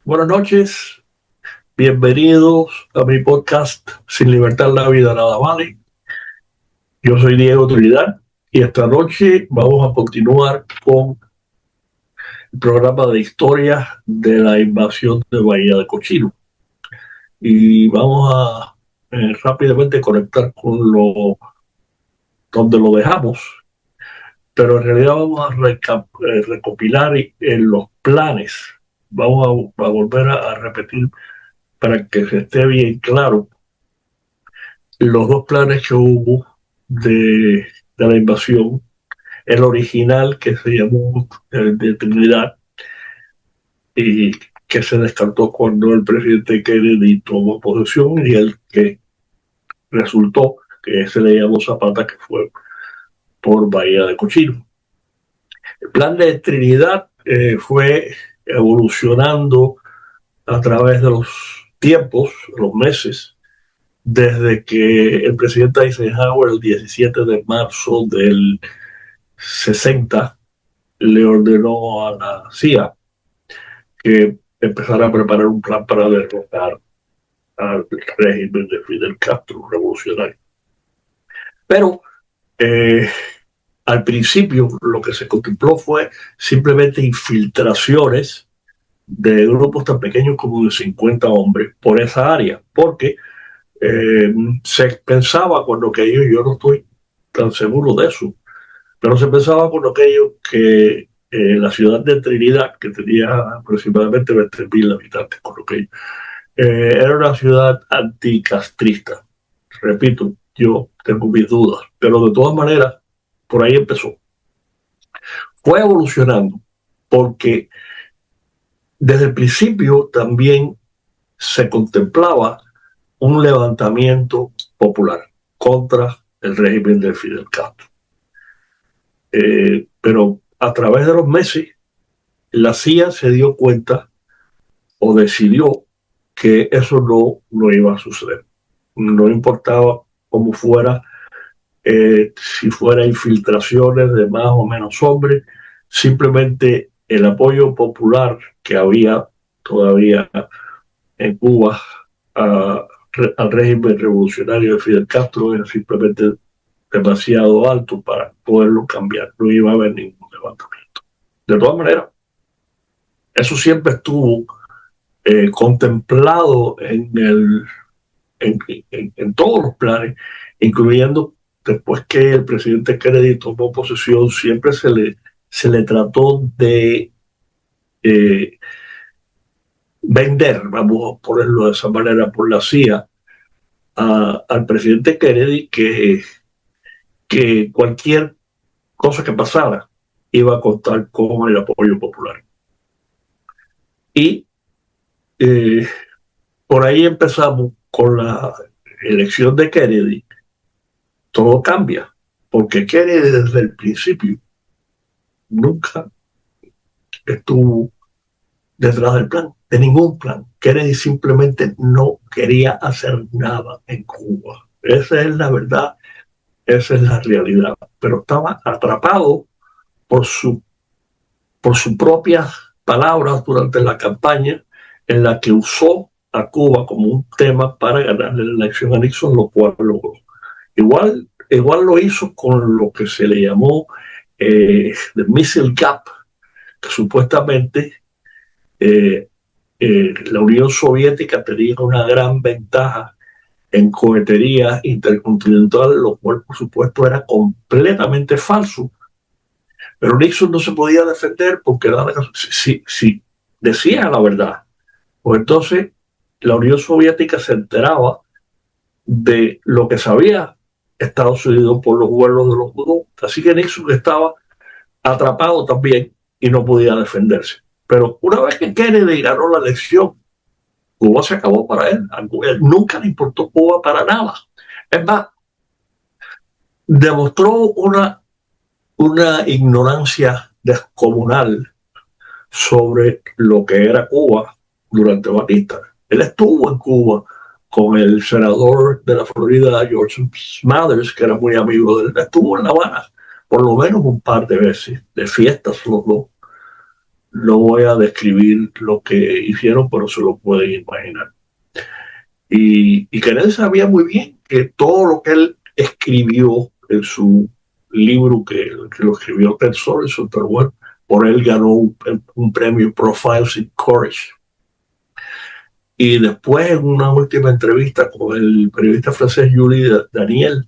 Buenas noches, bienvenidos a mi podcast Sin Libertad la Vida Nada Vale. Yo soy Diego Trinidad y esta noche vamos a continuar con el programa de historia de la invasión de Bahía de Cochino. Y vamos a rápidamente conectar con donde lo dejamos, pero en realidad vamos a recopilar los planes. Vamos a volver a repetir para que se esté bien claro los dos planes que hubo de la invasión. El original, que se llamó de Trinidad, y que se descartó cuando el presidente Kennedy tomó posesión, y el que resultó, que se le llamó Zapata, que fue por Bahía de Cochino. El plan de Trinidad fue evolucionando a través de los tiempos, los meses, desde que el presidente Eisenhower, el 17 de marzo del 60, le ordenó a la CIA que empezara a preparar un plan para derrotar al régimen de Fidel Castro revolucionario. Pero al principio lo que se contempló fue simplemente infiltraciones de grupos tan pequeños como de 50 hombres por esa área, porque se pensaba cuando aquello, yo no estoy tan seguro de eso, pero se pensaba cuando aquello que la ciudad de Trinidad, que tenía aproximadamente 20.000 habitantes, con lo que era una ciudad anticastrista. Repito, yo tengo mis dudas, pero de todas maneras, por ahí empezó. Fue evolucionando, porque desde el principio también se contemplaba un levantamiento popular contra el régimen de Fidel Castro. Pero a través de los meses, la CIA se dio cuenta o decidió que eso no iba a suceder. No importaba cómo fuera, si fuera infiltraciones de más o menos hombres, simplemente el apoyo popular que había todavía en Cuba al régimen revolucionario de Fidel Castro era simplemente demasiado alto para poderlo cambiar. No iba a haber ningún levantamiento. De todas maneras, eso siempre estuvo contemplado en todos los planes, incluyendo después que el presidente Kennedy tomó posesión, siempre se le trató de vender, vamos a ponerlo de esa manera, por la CIA al presidente Kennedy que cualquier cosa que pasara iba a contar con el apoyo popular. Y por ahí empezamos con la elección de Kennedy. Todo cambia, porque Kennedy desde el principio nunca estuvo detrás del plan, de ningún plan. Kennedy simplemente no quería hacer nada en Cuba. Esa es la verdad, esa es la realidad. Pero estaba atrapado por sus propias palabras durante la campaña, en la que usó a Cuba como un tema para ganarle la elección a Nixon, lo cual logró. Igual lo hizo con lo que se le llamó The Missile Gap, que supuestamente la Unión Soviética tenía una gran ventaja en cohetería intercontinental, lo cual por supuesto era completamente falso. Pero Nixon no se podía defender porque si decía la verdad, pues entonces la Unión Soviética se enteraba de lo que sabía Estados Unidos por los vuelos de los U-2. Así que Nixon estaba atrapado también y no podía defenderse. Pero una vez que Kennedy ganó la elección, Cuba se acabó para él. Él nunca le importó Cuba para nada. Es más, demostró una ignorancia descomunal sobre lo que era Cuba durante Batista. Él estuvo en Cuba con el senador de la Florida, George Smathers, que era muy amigo de él. Estuvo en La Habana por lo menos un par de veces, de fiestas los dos. No voy a describir lo que hicieron, pero se lo pueden imaginar. Y Kennedy sabía muy bien que todo lo que él escribió en su libro, que lo escribió Ted Sorensen, pero bueno, por él ganó un premio Profiles in Courage. Y después, en una última entrevista con el periodista francés Julie Daniel,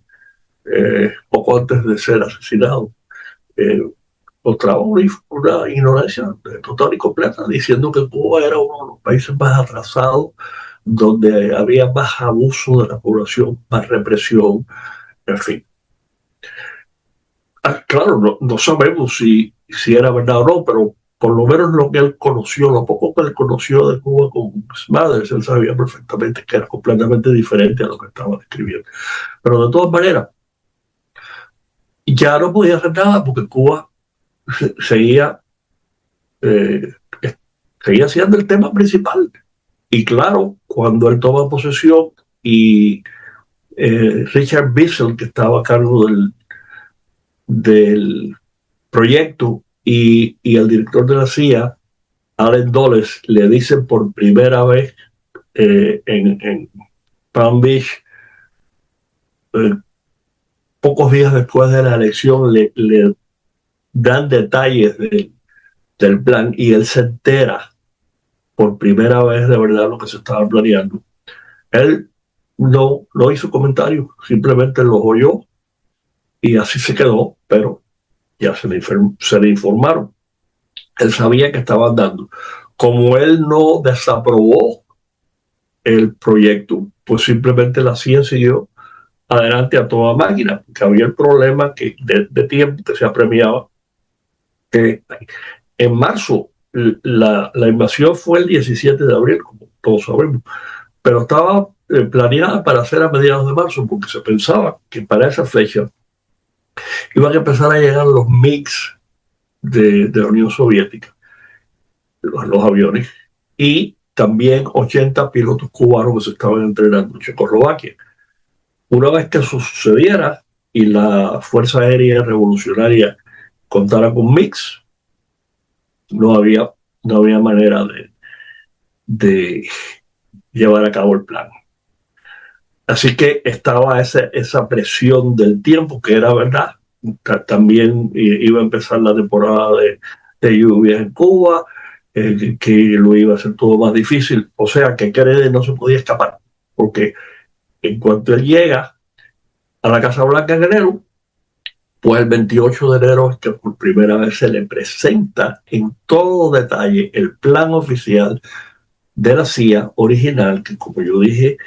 poco antes de ser asesinado, mostraba una ignorancia total y completa, diciendo que Cuba era uno de los países más atrasados, donde había más abuso de la población, más represión, en fin. Claro, no sabemos si era verdad o no, pero por lo menos lo que él conoció, lo poco que él conoció de Cuba con sus madres, él sabía perfectamente que era completamente diferente a lo que estaba describiendo. Pero de todas maneras, ya no podía hacer nada porque Cuba seguía, eh, seguía siendo el tema principal. Y claro, cuando él toma posesión y Richard Bissell, que estaba a cargo del proyecto, y el director de la CIA, Allen Dulles, le dicen por primera vez en Palm Beach, eh, pocos días después de la elección, le dan detalles del plan y él se entera por primera vez de verdad lo que se estaba planeando. Él no hizo comentarios, simplemente los oyó y así se quedó, pero ya se le informaron. Él sabía que estaban dando. Como él no desaprobó el proyecto, pues simplemente la CIA siguió adelante a toda máquina, porque había el problema de tiempo que se apremiaba, que en marzo la invasión fue el 17 de abril, como todos sabemos, pero estaba planeada para ser a mediados de marzo, porque se pensaba que para esa fecha iban a empezar a llegar los MiGs de la Unión Soviética, los aviones, y también 80 pilotos cubanos que se estaban entrenando en Checoslovaquia. Una vez que eso sucediera y la Fuerza Aérea Revolucionaria contara con MiGs, no había, no había manera de llevar a cabo el plan. Así que estaba esa presión del tiempo, que era verdad. También iba a empezar la temporada de lluvias en Cuba, que lo iba a hacer todo más difícil. O sea que Kennedy no se podía escapar, porque en cuanto él llega a la Casa Blanca en enero, pues el 28 de enero es que por primera vez se le presenta en todo detalle el plan oficial de la CIA original, que como yo dije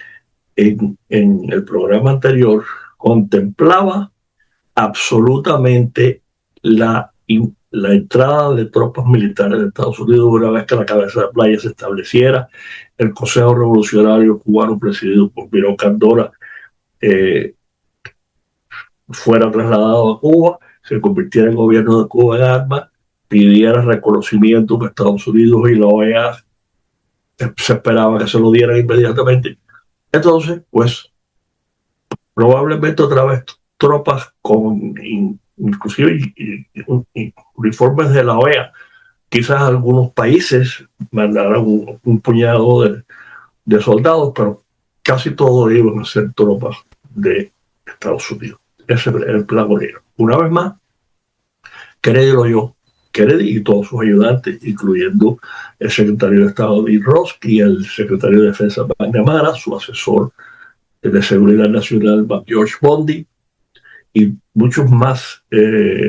en el programa anterior, contemplaba absolutamente la entrada de tropas militares de Estados Unidos una vez que la cabeza de playa se estableciera, el Consejo Revolucionario Cubano presidido por Miró Cardona fuera trasladado a Cuba, se convirtiera en gobierno de Cuba en armas, pidiera reconocimiento que Estados Unidos y la OEA se esperaba que se lo dieran inmediatamente. Entonces, pues probablemente otra vez tropas con inclusive uniformes de la OEA, quizás algunos países mandaran un puñado de soldados, pero casi todos iban a ser tropas de Estados Unidos. Ese es el plan original. Una vez más, Kennedy lo oyó. Kennedy y todos sus ayudantes, incluyendo el secretario de Estado Dean Rusk y el secretario de Defensa McNamara, su asesor de Seguridad Nacional George Bondi, y muchos más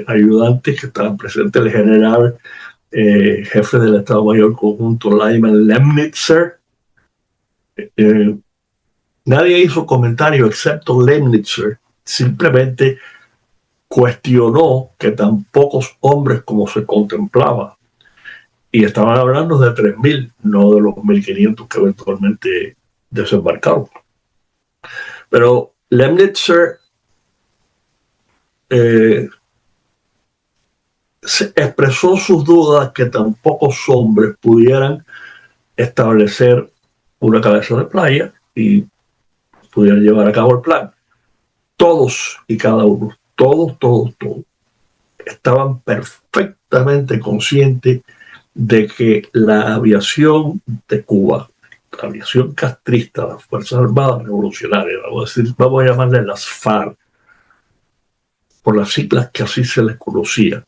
ayudantes que estaban presentes, el general jefe del Estado Mayor Conjunto Lyman Lemnitzer. Nadie hizo comentario excepto Lemnitzer, simplemente cuestionó que tan pocos hombres como se contemplaba, y estaban hablando de 3.000, no de los 1.500 que eventualmente desembarcaron. Pero Lemnitzer se expresó sus dudas que tan pocos hombres pudieran establecer una cabeza de playa y pudieran llevar a cabo el plan. Todos y cada uno, todos, estaban perfectamente conscientes de que la aviación de Cuba, la aviación castrista, las Fuerzas Armadas Revolucionarias, vamos a llamarle las FARC, por las siglas que así se les conocía,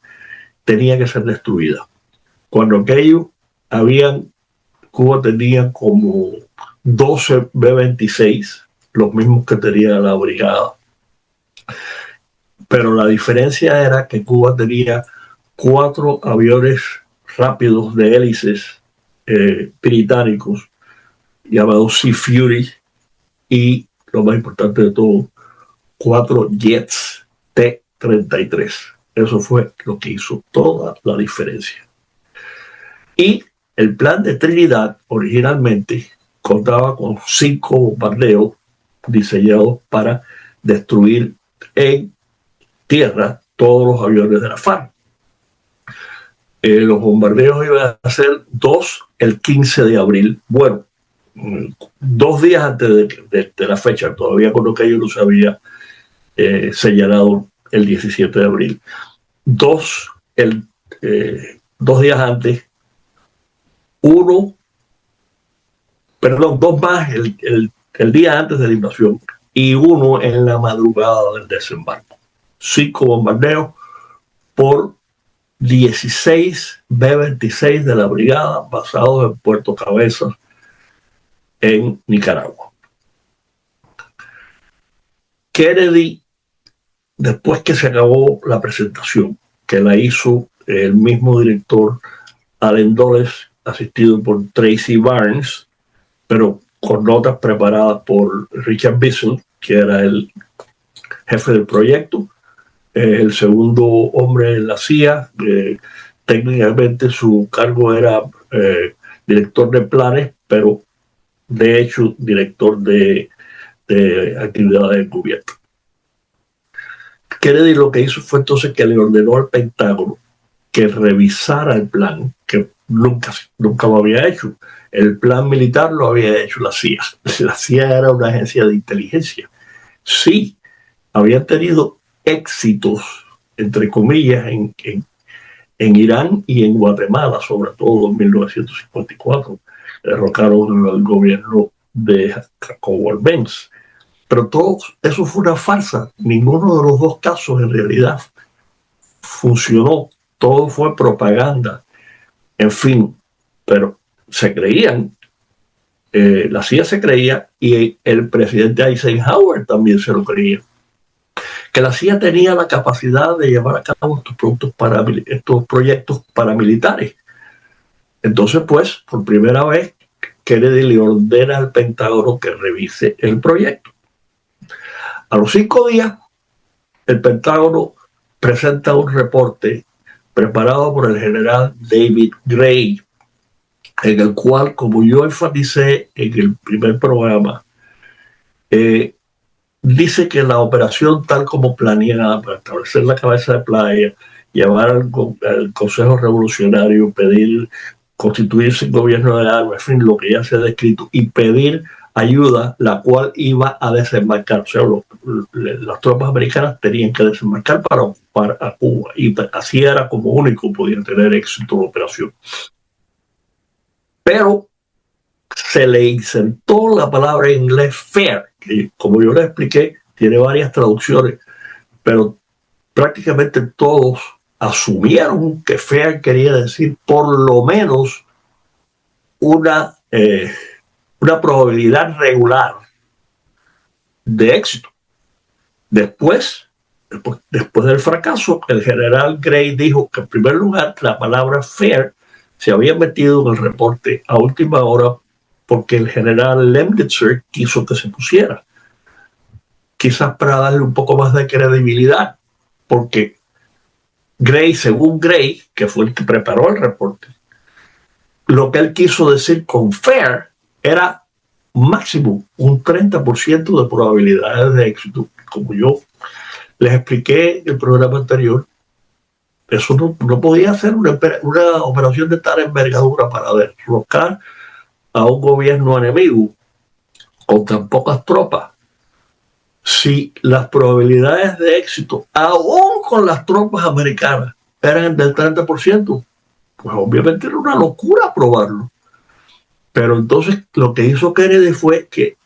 tenía que ser destruida. Cuando aquello Cuba tenía como 12 B-26, los mismos que tenía la brigada. Pero la diferencia era que Cuba tenía 4 aviones rápidos de hélices británicos llamados Sea Fury y, lo más importante de todo, 4 jets T-33. Eso fue lo que hizo toda la diferencia. Y el plan de Trinidad originalmente contaba con 5 bombardeos diseñados para destruir en tierra todos los aviones de la FARC. Los bombardeos iban a ser 2 el 15 de abril. Bueno, 2 días antes de la fecha, todavía con lo que yo no se había señalado el 17 de abril. 2 días antes, 2 más el día antes de la invasión y 1 en la madrugada del desembarco. 5 bombardeos por 16 B-26 de la brigada basados en Puerto Cabezas, en Nicaragua. Kennedy, después que se acabó la presentación, que la hizo el mismo director Allen Dulles, asistido por Tracy Barnes, pero con notas preparadas por Richard Bissell, que era el jefe del proyecto, el segundo hombre en la CIA. Técnicamente su cargo era director de planes, pero de hecho director de actividades del gobierno. Kennedy lo que hizo fue entonces que le ordenó al Pentágono que revisara el plan, que nunca lo había hecho. El plan militar lo había hecho la CIA. La CIA era una agencia de inteligencia. Sí, habían tenido éxitos, entre comillas, en Irán y en Guatemala, sobre todo en 1954. Derrocaron al gobierno de Jacobo Arbenz. Pero todo eso fue una farsa. Ninguno de los 2 casos en realidad funcionó. Todo fue propaganda. En fin, pero se creían. La CIA se creía y el presidente Eisenhower también se lo creía. Que la CIA tenía la capacidad de llevar a cabo estos proyectos paramilitares. Entonces, pues, por primera vez, Kennedy le ordena al Pentágono que revise el proyecto. A los 5 días, el Pentágono presenta un reporte preparado por el general David Gray, en el cual, como yo enfaticé en el primer programa, dice que la operación tal como planeada para establecer la cabeza de playa, llevar al Consejo Revolucionario, pedir constituirse el gobierno de armas, en fin, lo que ya se ha descrito, y pedir ayuda, la cual iba a desembarcar. O sea, las tropas americanas tenían que desembarcar para ocupar a Cuba, y así era como único podían tener éxito la operación. Pero se le insertó la palabra en inglés fair, que, como yo les expliqué, tiene varias traducciones, pero prácticamente todos asumieron que fair quería decir por lo menos una probabilidad regular de éxito. Después del fracaso, el general Gray dijo que en primer lugar la palabra fair se había metido en el reporte a última hora porque el general Lemnitzer quiso que se pusiera. Quizás para darle un poco más de credibilidad, porque Gray, según Gray, que fue el que preparó el reporte, lo que él quiso decir con fair era máximo un 30% de probabilidades de éxito. Como yo les expliqué en el programa anterior, eso no podía ser una operación de tal envergadura para derrocar a un gobierno enemigo con tan pocas tropas. Si las probabilidades de éxito, aún con las tropas americanas, eran del 30%, pues obviamente era una locura aprobarlo. Pero entonces lo que hizo Kennedy fue que,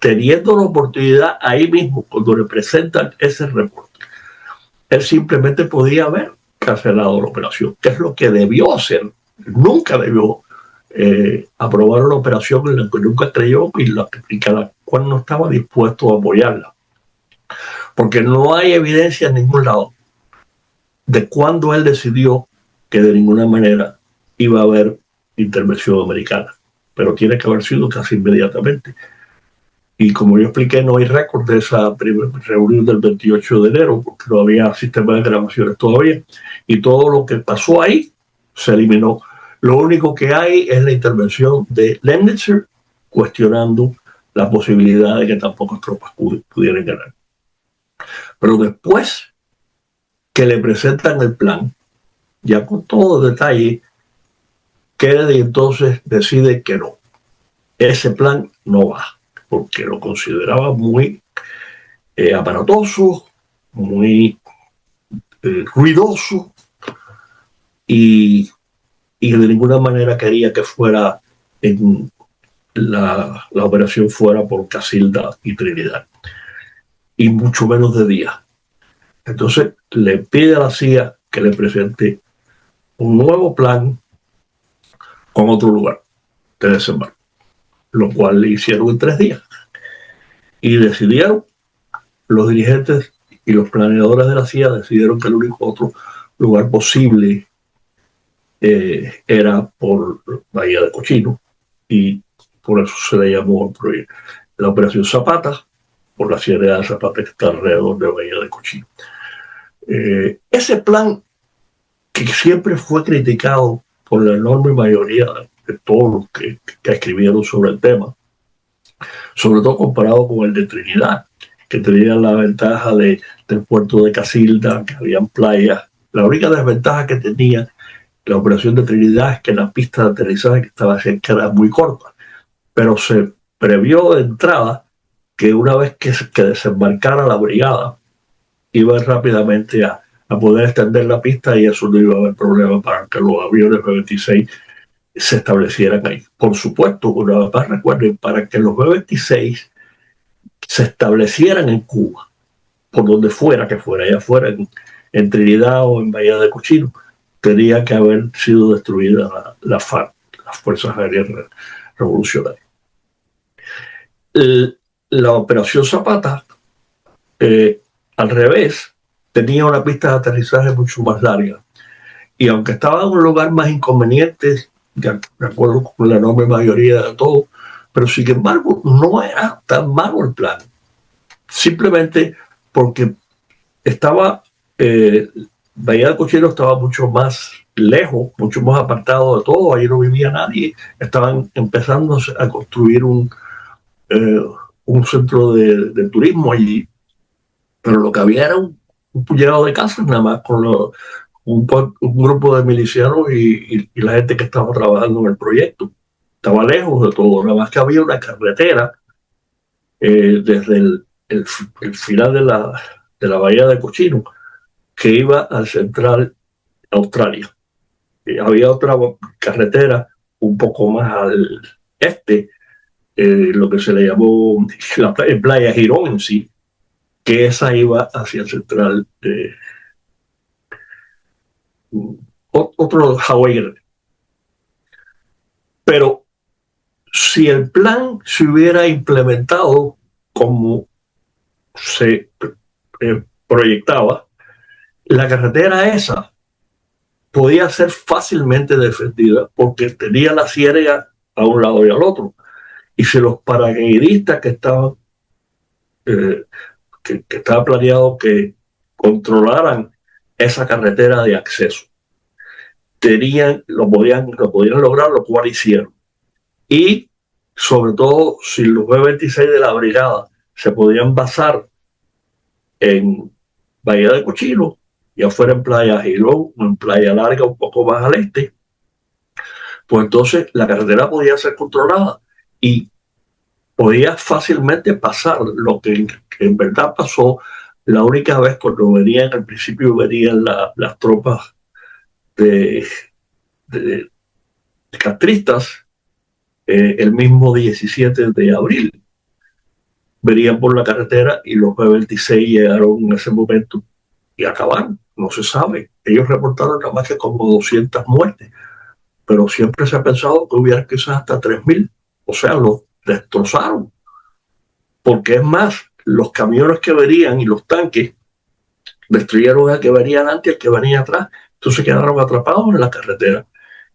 teniendo la oportunidad ahí mismo, cuando le presentan ese reporte, él simplemente podía haber cancelado la operación, que es lo que debió hacer. Nunca debió aprobar una operación en la que nunca creyó y cada cual no estaba dispuesto a apoyarla. Porque no hay evidencia en ningún lado de cuándo él decidió que de ninguna manera iba a haber intervención americana. Pero tiene que haber sido casi inmediatamente. Y como yo expliqué, no hay récord de esa reunión del 28 de enero, porque no había sistema de grabaciones todavía. Y todo lo que pasó ahí se eliminó. Lo único que hay es la intervención de Lemnitzer cuestionando la posibilidad de que tampoco tropas pudieran ganar. Pero después que le presentan el plan, ya con todo detalle, Kennedy entonces decide que no. Ese plan no va, porque lo consideraba muy aparatoso, muy ruidoso y de ninguna manera quería que fuera en la operación fuera por Casilda y Trinidad, y mucho menos de día. Entonces le pide a la CIA que le presente un nuevo plan con otro lugar de desembarco, lo cual le hicieron en 3 días. Y decidieron, los dirigentes y los planeadores de la CIA decidieron que el único otro lugar posible era por Bahía de Cochino, y por eso se le llamó la Operación Zapata, por la Sierra de Zapata que está alrededor de Bahía de Cochino. Ese plan, que siempre fue criticado por la enorme mayoría de todos los que escribieron sobre el tema, sobre todo comparado con el de Trinidad, que tenía la ventaja del puerto de Casilda, que habían playas. La única desventaja que tenía la operación de Trinidad es que la pista de aterrizaje que estaba cerca era muy corta, pero se previó de entrada que una vez que desembarcara la brigada, iba rápidamente a poder extender la pista, y eso no iba a haber problema para que los aviones B-26 se establecieran ahí. Por supuesto, una vez más recuerden, para que los B-26 se establecieran en Cuba, por donde fuera que fuera, ya fuera en Trinidad o en Bahía de Cochino, tenía que haber sido destruida la FARC, las Fuerzas Aéreas Revolucionarias. La operación Zapata, al revés, tenía una pista de aterrizaje mucho más larga. Y aunque estaba en un lugar más inconveniente, de acuerdo con la enorme mayoría de todos, pero sin embargo no era tan malo el plan. Simplemente porque estaba, Bahía de Cochino estaba mucho más lejos, mucho más apartado de todo, ahí no vivía nadie, estaban empezando a construir un centro de turismo allí, pero lo que había era un puñado de casas nada más, con un grupo de milicianos y la gente que estaba trabajando en el proyecto. Estaba lejos de todo, nada más que había una carretera desde el final de la bahía de Cochino que iba al central Australia. Había otra carretera un poco más al este, lo que se le llamó la playa Girón en sí, que esa iba hacia el central otro Hawái. Pero si el plan se hubiera implementado como se proyectaba, la carretera esa podía ser fácilmente defendida porque tenía la sierra a un lado y al otro. Y si los paracaidistas que estaban, que estaba planeado que controlaran esa carretera de acceso, lo podían lograr, lo cual hicieron. Y sobre todo si los B-26 de la brigada se podían basar en Bahía de Cochino, ya fuera en Playa Girón o en Playa Larga un poco más al este, pues entonces la carretera podía ser controlada y podía fácilmente pasar lo que en verdad pasó la única vez cuando al principio venían las tropas de de castristas el mismo 17 de abril. Venían por la carretera y los B-26 llegaron en ese momento y acabaron. No se sabe. Ellos reportaron nada más que como 200 muertes, pero siempre se ha pensado que hubiera quizás hasta 3.000. O sea, los destrozaron. Porque es más, los camiones que venían y los tanques destruyeron al que venía adelante y al que venía atrás. Entonces quedaron atrapados en la carretera.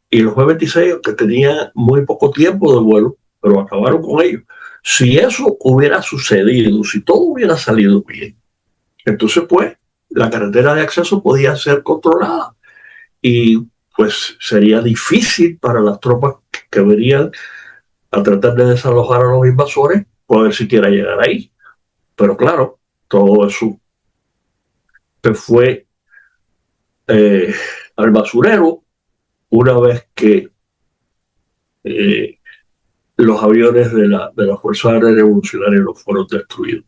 Y los B-26, que tenían muy poco tiempo de vuelo, pero acabaron con ellos. Si eso hubiera sucedido, si todo hubiera salido bien, entonces pues la carretera de acceso podía ser controlada y pues sería difícil para las tropas que venían a tratar de desalojar a los invasores poder siquiera llegar ahí. Pero claro, todo eso se fue al basurero una vez que los aviones de la Fuerza Aérea Revolucionaria los fueron destruidos.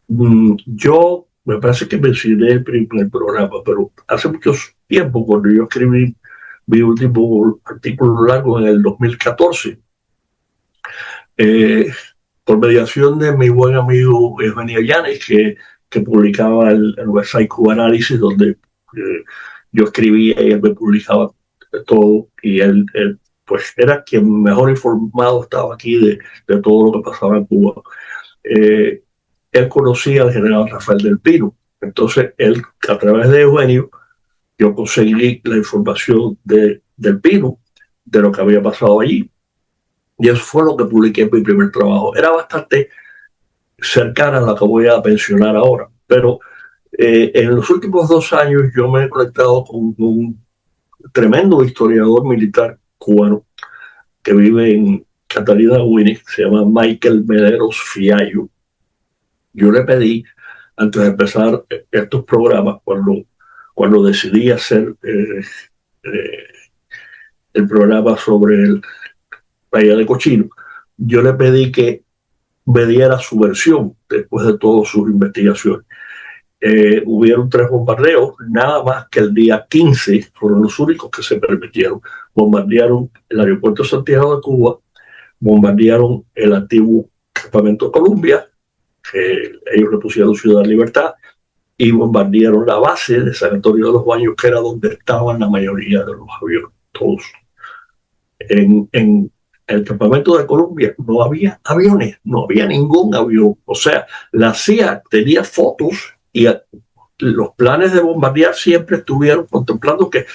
Yo me parece que mencioné el primer programa, pero hace mucho tiempo, cuando yo escribí mi último artículo largo en el 2014, por mediación de mi buen amigo Eugenio Llanes, que publicaba el website Cuba Análisis, donde yo escribía y él me publicaba todo, y él pues era quien mejor informado estaba aquí de todo lo que pasaba en Cuba. Él conocía al general Rafael del Pino. Entonces, él, a través de Eugenio, yo conseguí la información del Pino, de lo que había pasado allí. Y eso fue lo que publiqué en mi primer trabajo. Era bastante cercana a la que voy a mencionar ahora. Pero en los últimos 2 años yo me he conectado con un tremendo historiador militar cubano que vive en Catalina Winnie, se llama Michael Mederos Fiallo. Yo le pedí, antes de empezar estos programas, cuando decidí hacer el programa sobre el Bahía de Cochino, yo le pedí que me diera su versión después de todas sus investigaciones. Hubieron 3 bombardeos, nada más que el día 15 fueron los únicos que se permitieron. Bombardearon el aeropuerto de Santiago de Cuba, bombardearon el antiguo campamento Columbia, ellos le pusieron Ciudad Libertad, y bombardearon la base de San Antonio de los Baños, que era donde estaban la mayoría de los aviones, todos. En el campamento de Colombia no había aviones, no había ningún avión. O sea, la CIA tenía fotos y los planes de bombardear siempre estuvieron contemplando que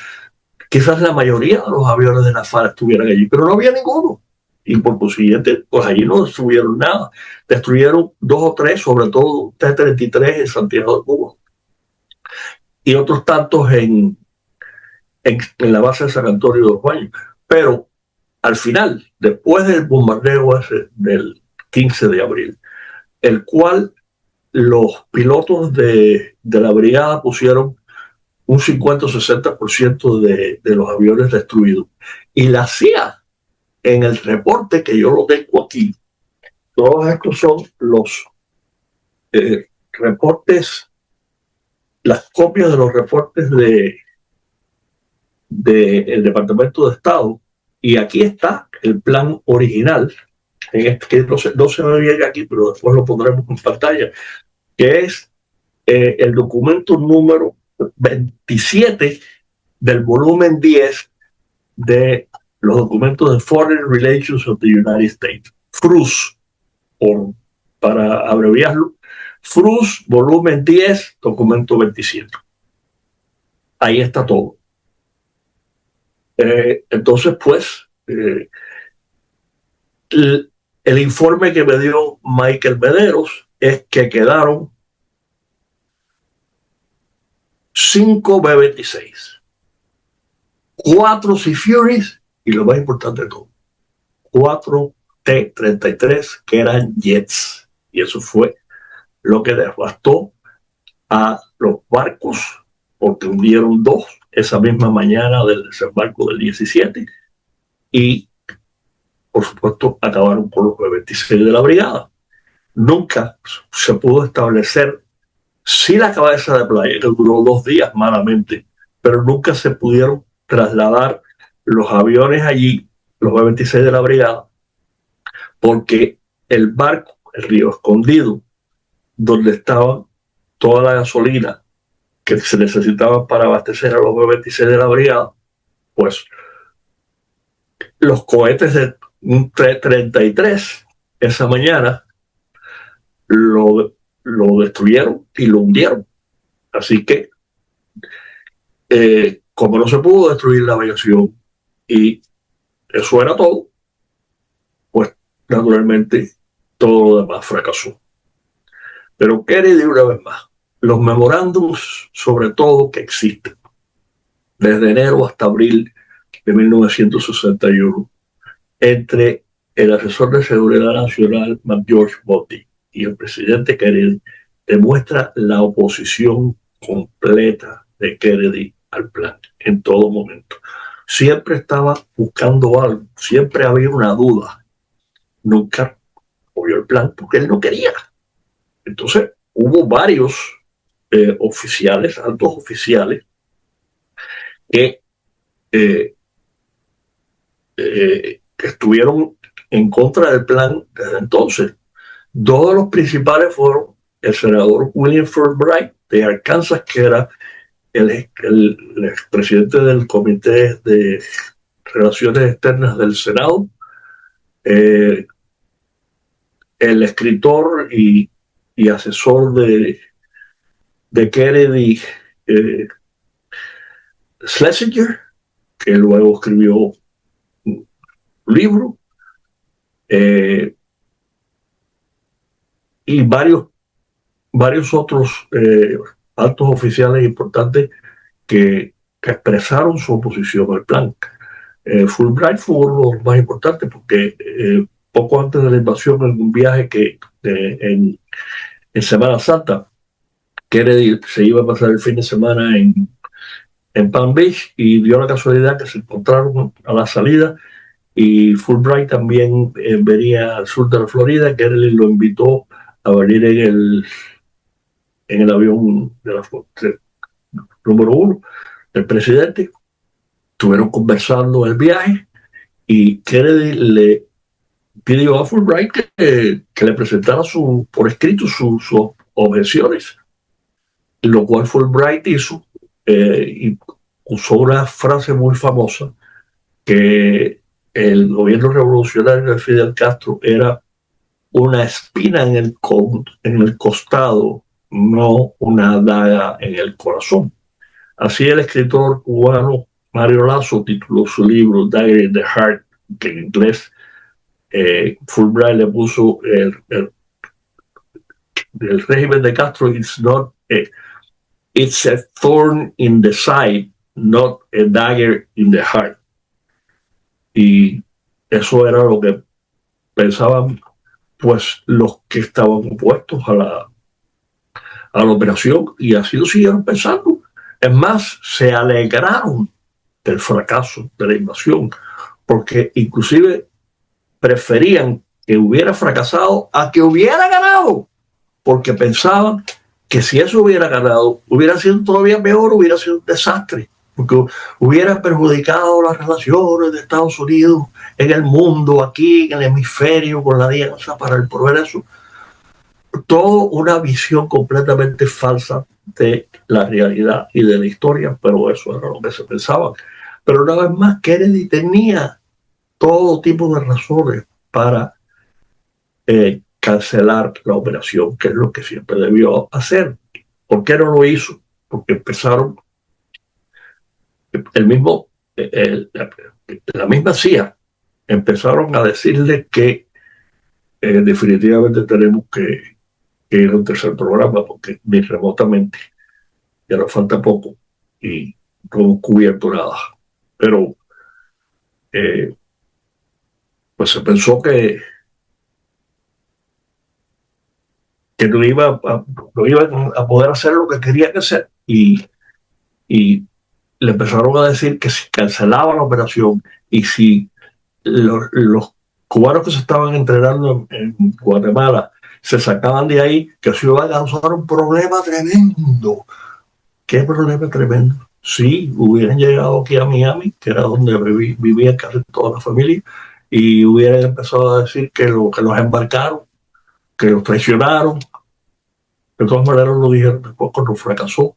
quizás la mayoría de los aviones de la FARC estuvieran allí, pero no había ninguno. Y por consiguiente, pues allí no destruyeron nada. Destruyeron 2 o 3, sobre todo T-33 en Santiago de Cuba. Y otros tantos en la base de San Antonio de los Baños. Pero al final, después del bombardeo ese del 15 de abril, el cual los pilotos de la brigada pusieron un 50 o 60% de los aviones destruidos. Y la CIA, en el reporte que yo lo tengo aquí, todos estos son los reportes, las copias de los reportes del Departamento de Estado, y aquí está el plan original, que no se ve bien aquí, pero después lo pondremos en pantalla, que es el documento número 27 del volumen 10 de los documentos de Foreign Relations of the United States, FRUS, para abreviarlo, FRUS, volumen 10, documento 27. Ahí está todo. Entonces, pues, el informe que me dio Michael Mederos es que quedaron 5 B-26, 4 Sea Furies y lo más importante de todo, 4 T-33 que eran jets. Y eso fue lo que devastó a los barcos, porque hundieron 2 esa misma mañana del desembarco del 17 y, por supuesto, acabaron con los B-26 de la brigada. Nunca se pudo establecer si la cabeza de playa, que duró 2 días malamente, pero nunca se pudieron trasladar los aviones allí, los B-26 de la brigada, porque el barco, el Río Escondido, donde estaba toda la gasolina que se necesitaba para abastecer a los B-26 de la brigada, pues los cohetes de 33 esa mañana lo destruyeron y lo hundieron. Así que, como no se pudo destruir la aviación y eso era todo, pues naturalmente todo lo demás fracasó. Pero Kennedy, una vez más, los memorándums, sobre todo, que existen desde enero hasta abril de 1961 entre el asesor de seguridad nacional, George Botti, y el presidente Kennedy, demuestra la oposición completa de Kennedy al plan en todo momento. Siempre estaba buscando algo, siempre había una duda. Nunca apoyó el plan porque él no quería. Entonces, hubo varios oficiales, altos oficiales, que estuvieron en contra del plan desde entonces. Dos de los principales fueron el senador William Fulbright de Arkansas, que era el expresidente del Comité de Relaciones Externas del Senado, el escritor y asesor de Kennedy, Schlesinger, que luego escribió un libro, y varios otros altos oficiales importantes que expresaron su oposición al plan. Fulbright fue uno de los más importantes porque poco antes de la invasión, en un viaje que en Semana Santa, Kennedy se iba a pasar el fin de semana en Palm Beach y dio la casualidad que se encontraron a la salida y Fulbright también venía al sur de la Florida. Kennedy lo invitó a venir en el avión número 1 del presidente. Estuvieron conversando el viaje y Kennedy le pidió a Fulbright que le presentara por escrito sus objeciones, lo cual Fulbright hizo y usó una frase muy famosa que el gobierno revolucionario de Fidel Castro era una espina en el costado, no una daga en el corazón. Así el escritor cubano Mario Lazo tituló su libro Dagger in the Heart, que en inglés Fulbright le puso el régimen de Castro, it's a thorn in the side, not a dagger in the heart. Y eso era lo que pensaban pues los que estaban opuestos a la operación, y así lo siguieron pensando. Es más, se alegraron del fracaso de la invasión, porque inclusive preferían que hubiera fracasado a que hubiera ganado, porque pensaban que si eso hubiera ganado, hubiera sido todavía peor, hubiera sido un desastre, porque hubiera perjudicado las relaciones de Estados Unidos en el mundo, aquí en el hemisferio, con la alianza para el progreso. Todo una visión completamente falsa de la realidad y de la historia, pero eso era lo que se pensaba. Pero una vez más, Kennedy tenía todo tipo de razones para cancelar la operación, que es lo que siempre debió hacer. ¿Por qué no lo hizo? Porque empezaron la misma CIA empezaron a decirle que definitivamente tenemos que ir a un tercer programa, porque ni remotamente ya nos falta poco y no hemos cubierto nada. Pero pues se pensó que no iban a poder hacer lo que querían hacer, y le empezaron a decir que si cancelaban la operación y si los cubanos que se estaban entrenando en Guatemala se sacaban de ahí, que eso iba a causar un problema tremendo. ¿Qué problema tremendo? si hubieran llegado aquí a Miami, que era donde vivía casi toda la familia, y hubieran empezado a decir que los embarcaron, que los traicionaron. De todas maneras lo dijeron después cuando fracasó.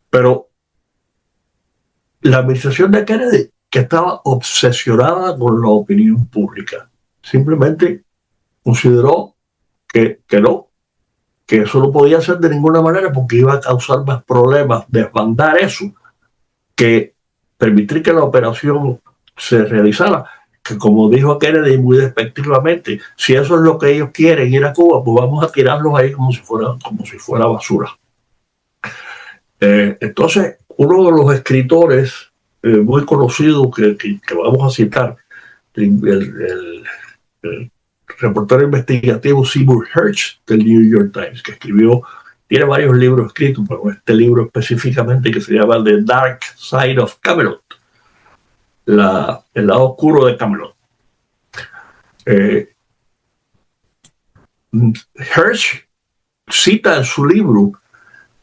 Pero la administración de Kennedy, que estaba obsesionada con la opinión pública, simplemente consideró que no, que eso no podía ser de ninguna manera porque iba a causar más problemas desbandar eso que permitir que la operación se realizara. Que como dijo Kennedy muy despectivamente, si eso es lo que ellos quieren, ir a Cuba, pues vamos a tirarlos ahí como si fuera basura. Entonces, uno de los escritores muy conocidos que vamos a citar, el reportero investigativo Seymour Hersh del New York Times, que tiene varios libros escritos, pero este libro específicamente que se llama The Dark Side of Camelot, el lado oscuro de Camelot. Hersh cita en su libro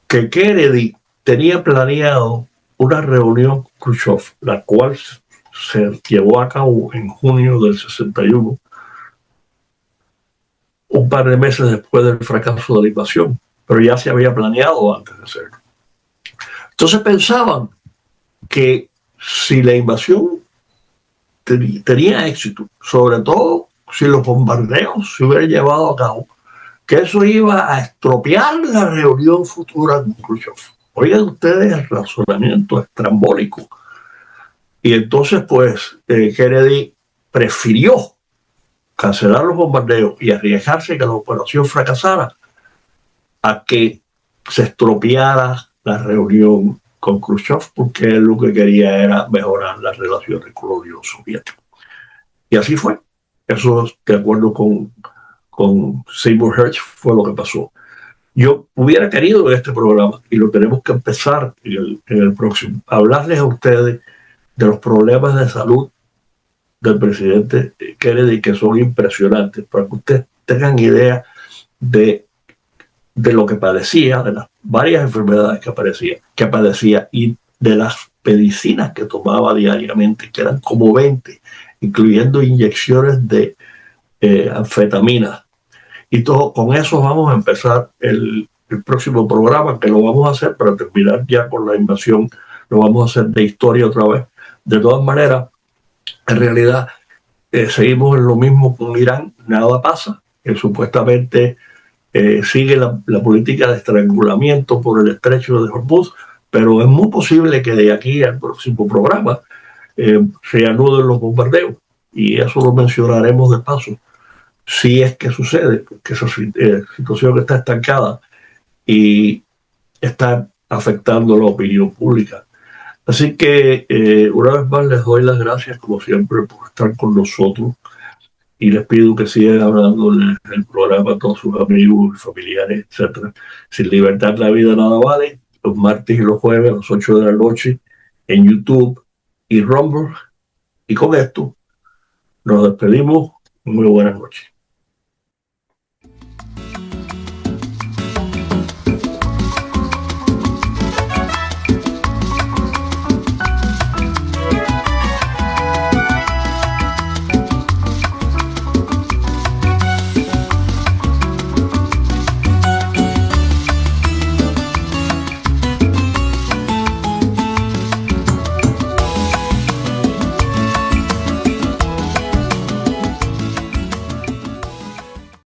que Kennedy tenía planeado una reunión con Khrushchev, la cual se llevó a cabo en junio del 61, un par de meses después del fracaso de la invasión, pero ya se había planeado antes de hacerlo. Entonces pensaban que si la invasión tenía éxito, sobre todo si los bombardeos se hubieran llevado a cabo, que eso iba a estropear la reunión futura con Khrushchev. Oigan ustedes el razonamiento estrambólico. Y entonces, pues, Kennedy prefirió cancelar los bombardeos y arriesgarse que la operación fracasara a que se estropeara la reunión con Khrushchev, porque él lo que quería era mejorar las relaciones con la Unión Soviética. Y así fue. Eso, de acuerdo con Seymour Hersh, fue lo que pasó. Yo hubiera querido en este programa, y lo tenemos que empezar en el próximo, hablarles a ustedes de los problemas de salud del presidente Kennedy, que son impresionantes, para que ustedes tengan idea de lo que padecía, de las varias enfermedades que padecía y de las medicinas que tomaba diariamente, que eran como 20, incluyendo inyecciones de anfetamina. Y con eso vamos a empezar el próximo programa, que lo vamos a hacer para terminar ya con la invasión. Lo vamos a hacer de historia otra vez. De todas maneras, en realidad, seguimos en lo mismo con Irán, nada pasa. Supuestamente sigue la política de estrangulamiento por el estrecho de Hormuz, pero es muy posible que de aquí al próximo programa se anuden los bombardeos. Y eso lo mencionaremos de paso, si es que sucede, porque esa situación está estancada y está afectando la opinión pública. Así que una vez más les doy las gracias, como siempre, por estar con nosotros y les pido que sigan hablando del programa a todos sus amigos, familiares, etc. Sin libertad la vida nada vale, los martes y los jueves a las 8 de la noche en YouTube y Rumble. Y con esto nos despedimos. Muy buenas noches.